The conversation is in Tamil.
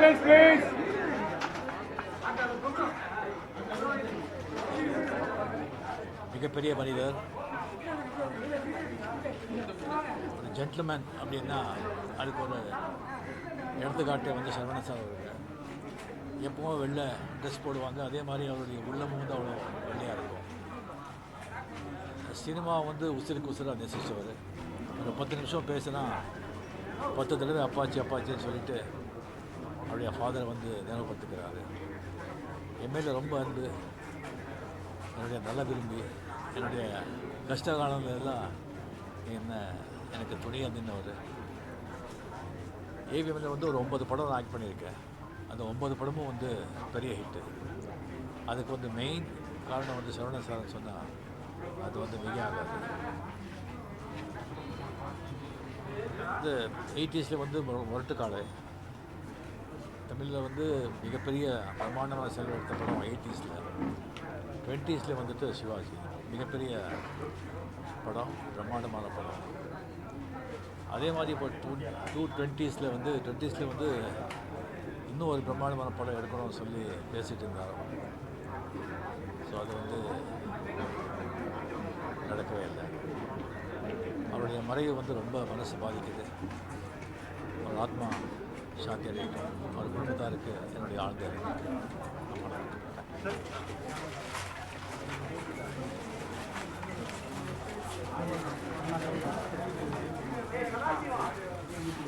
Silence, please. மிகப்பெரிய மனிதர், ஒரு ஜென்டில்மேன் அப்படின்னா அதுக்கு ஒரு எடுத்துக்காட்டு வந்து சரவண சார் அவர்கள். எப்பவும் வெள்ளை ட்ரெஸ் போடுவாங்க, அதே மாதிரி அவருடைய உள்ளமும் வந்து அவ்வளோ வெள்ளையாக இருக்கும். சினிமா வந்து உசுருக்கு உசுராக நேசிச்சவர். ஒரு 10 நிமிஷம் பேசினா 10 தடவை அப்பாச்சி அப்பாச்சின்னு சொல்லிட்டு அவருடைய ஃபாதரை வந்து நினைவுபடுத்துக்கிறாரு. எம்எல்ஏ ரொம்ப அன்பு, என்னுடைய நல்ல விரும்பி, என்னுடைய கஷ்ட காலங்களெல்லாம் எனக்கு துணையாக நின்றவர். ஏவிஎம்மில் வந்து ஒரு 9 படம் நான் ஆக்ட் பண்ணியிருக்கேன். அந்த 9 படமும் வந்து பெரிய ஹிட்டு. அதுக்கு வந்து மெயின் காரணம் வந்து சரவண சார்னு சொன்னால் அது வந்து மிக ஆகாது. இந்த 80s வந்து முரட்டுக்காடு தமிழில் வந்து மிகப்பெரிய பிரம்மாண்டமான செலவு எடுத்த படம் 80s. 20s வந்துட்டு சிவாஜி மிகப்பெரிய படம், பிரம்மாண்டமான படம். அதே மாதிரி இப்போ 20s வந்து இன்னும் ஒரு பிரம்மாண்டமான படம் எடுக்கணும்னு சொல்லி பேசிகிட்டு இருந்தார். ஸோ அது வந்து நடக்கவே இல்லை. அவருடைய மறைவு வந்து ரொம்ப மனசு பாதிக்குது. அவர் ஆத்மா சாந்தி அடையட்டும். அவர் குடும்பத்தாருக்கு என்னுடைய ஆழ்ந்த Thank you.